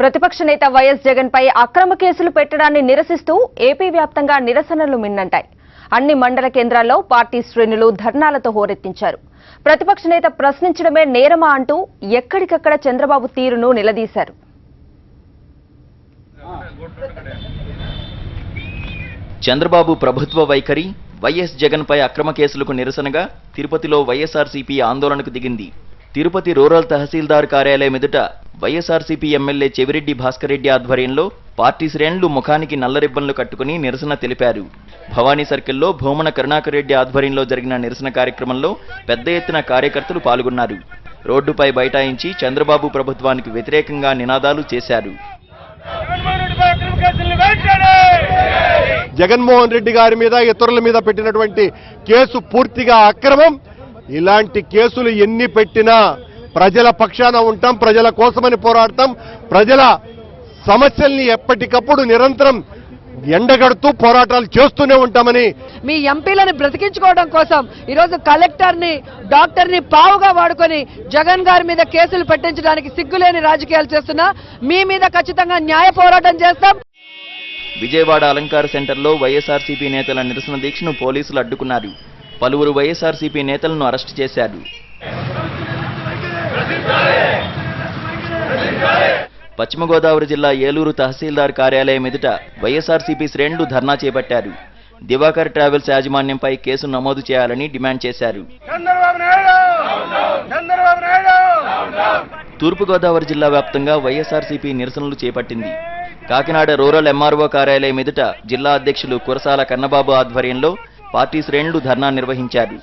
ప్రతిపక్ష నేత వైఎస్ జగన్ పై అక్రమ కేసులు పెట్టడాన్ని నిరసిస్తూ ఏపీ వ్యాప్తంగా నిరసనలు మిన్నంటాయి. అన్ని మండల కేంద్రాల్లో పార్టీ శ్రేణులు ధర్నాలతో హోరెత్తించారు. ప్రతిపక్ష నేత ప్రశ్నించడమే నేరమా అంటూ ఎక్కడికక్కడ చంద్రబాబు తీరును నిలదీశారు. చంద్రబాబు ప్రభుత్వ వైఖరి, వైఎస్ జగన్ పై అక్రమ కేసులకు నిరసనగా తిరుపతిలో వైఎస్ఆర్సీపీ ఆందోళనకు దిగింది. తిరుపతి రూరల్ తహసీల్దార్ కార్యాలయం ఎదుట వైఎస్ఆర్సీపీ ఎమ్మెల్యే చెవిరెడ్డి భాస్కర్ రెడ్డి ఆధ్వర్యంలో పార్టీ శ్రేణులు ముఖానికి నల్ల రిబ్బన్లు కట్టుకుని నిరసన తెలిపారు. భవానీ సర్కిల్లో భూమన కరుణాకర్ రెడ్డి ఆధ్వర్యంలో జరిగిన నిరసన కార్యక్రమంలో పెద్ద ఎత్తున కార్యకర్తలు పాల్గొన్నారు. రోడ్డుపై బైఠాయించి చంద్రబాబు ప్రభుత్వానికి వ్యతిరేకంగా నినాదాలు చేశారు. జగన్మోహన్ రెడ్డి గారి మీద ఇతరుల మీద పెట్టినటువంటి కేసు పూర్తిగా అక్రమం. ఇలాంటి కేసులు ఎన్ని పెట్టినా ప్రజల పక్షాన ఉంటాం, ప్రజల కోసమని పోరాడతాం, ప్రజల సమస్యల్ని ఎప్పటికప్పుడు నిరంతరం ఎండగడుతూ పోరాటాలు చేస్తూనే ఉంటామని. మీ ఎంపీలను బ్రతికించుకోవడం కోసం ఈరోజు కలెక్టర్ని, డాక్టర్ని పావుగా వాడుకొని జగన్ గారి మీద కేసులు పెట్టించడానికి సిగ్గులేని రాజకీయాలు చేస్తున్నా మీ మీద ఖచ్చితంగా న్యాయ పోరాటం చేస్తాం. విజయవాడ అలంకార సెంటర్లో వైఎస్ఆర్సీపీ నేతల నిరసన దీక్షను పోలీసులు అడ్డుకున్నారు. పలువురు వైఎస్ఆర్సీపీ నేతలను అరెస్టు చేశారు. పశ్చిమ గోదావరి జిల్లా ఏలూరు తహసీల్దార్ కార్యాలయం ఎదుట వైఎస్ఆర్సీపీ శ్రేణులు ధర్నా చేపట్టారు. దివాకర్ ట్రావెల్స్ యాజమాన్యంపై కేసు నమోదు చేయాలని డిమాండ్ చేశారు. తూర్పుగోదావరి జిల్లా వ్యాప్తంగా వైఎస్ఆర్సీపీ నిరసనలు చేపట్టింది. కాకినాడ రూరల్ ఎంఆర్ఓ కార్యాలయం ఎదుట జిల్లా అధ్యక్షులు కురసాల కన్నబాబు ఆధ్వర్యంలో పార్టీ శ్రేణులు ధర్నా నిర్వహించారు.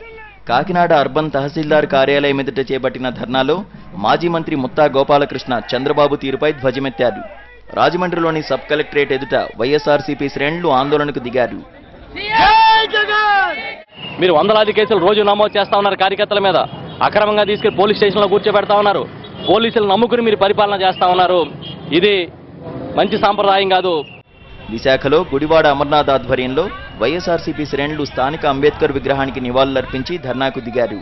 కాకినాడ అర్బన్ తహసీల్దార్ కార్యాలయం ఎదుట చేపట్టిన ధర్నాలో మాజీ మంత్రి ముత్తా గోపాలకృష్ణ చంద్రబాబు తీరుపై ధ్వజమెత్తారు. రాజమండ్రిలోని సబ్ కలెక్టరేట్ ఎదుట వైఎస్ఆర్సీపీ శ్రేణులు ఆందోళనకు దిగారు. మీరు వందలాది కేసులు రోజు నమోదు చేస్తా ఉన్నారు. కార్యకర్తల మీద అక్రమంగా తీసుకెళ్లి పోలీస్ స్టేషన్లో కూర్చోబెడతా ఉన్నారు. పోలీసులు నమ్ముకుని మీరు పరిపాలన చేస్తా ఉన్నారు. ఇది మంచి సాంప్రదాయం కాదు. విశాఖలో గుడివాడ అమర్నాథ్ ఆధ్వర్యంలో వైఎస్ఆర్సీపీ శ్రేణులు స్థానిక అంబేద్కర్ విగ్రహానికి నివాళులర్పించి ధర్నాకు దిగారు.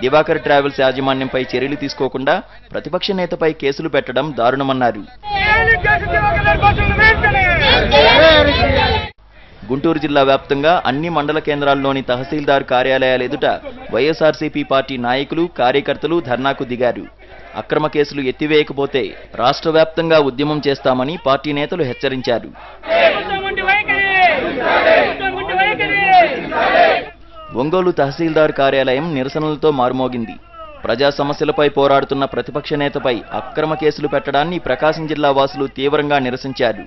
దివాకర్ ట్రావెల్స్ యాజమాన్యంపై చర్యలు తీసుకోకుండా ప్రతిపక్ష నేతపై కేసులు పెట్టడం దారుణమన్నారు. గుంటూరు జిల్లా వ్యాప్తంగా అన్ని మండల కేంద్రాల్లోని తహసీల్దార్ కార్యాలయాల ఎదుట వైఎస్ఆర్సీపీ పార్టీ నాయకులు, కార్యకర్తలు ధర్నాకు దిగారు. అక్రమ కేసులు ఎత్తివేయకపోతే రాష్ట్ర వ్యాప్తంగా ఉద్యమం చేస్తామని పార్టీ నేతలు హెచ్చరించారు. ఒంగోలు తహసీల్దార్ కార్యాలయం నిరసనలతో మారుమోగింది. ప్రజా సమస్యలపై పోరాడుతున్న ప్రతిపక్ష నేతపై అక్రమ కేసులు పెట్టడాన్ని ప్రకాశం జిల్లా వాసులు తీవ్రంగా నిరసించారు.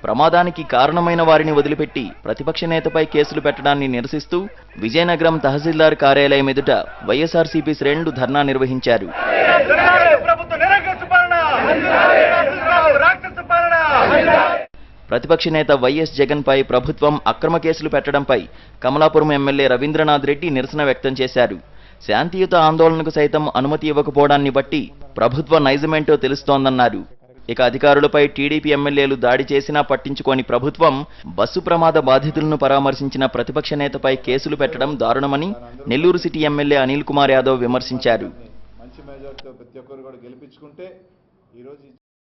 ప్రమాదానికి కారణమైన వారిని వదిలిపెట్టి ప్రతిపక్ష నేతపై కేసులు పెట్టడాన్ని నిరసిస్తూ విజయనగరం తహసీల్దార్ కార్యాలయం ఎదుట వైఎస్ఆర్సీపీ శ్రేణులు ధర్నా నిర్వహించారు. ప్రతిపక్ష నేత వైఎస్ జగన్ పై ప్రభుత్వం అక్రమ కేసులు పెట్టడంపై కమలాపురం ఎమ్మెల్యే రవీంద్రనాథ్ రెడ్డి నిరసన వ్యక్తం చేశారు. శాంతియుత ఆందోళనకు సైతం అనుమతి ఇవ్వకపోవడాన్ని బట్టి ప్రభుత్వ నైజమేంటో తెలుస్తోందన్నారు. ఇక అధికారులపై టీడీపీ ఎమ్మెల్యేలు దాడి చేసినా పట్టించుకోని ప్రభుత్వం బస్సు ప్రమాద బాధితులను పరామర్శించిన ప్రతిపక్ష నేతపై కేసులు పెట్టడం దారుణమని నెల్లూరు సిటీ ఎమ్మెల్యే అనిల్ కుమార్ యాదవ్ విమర్శించారు.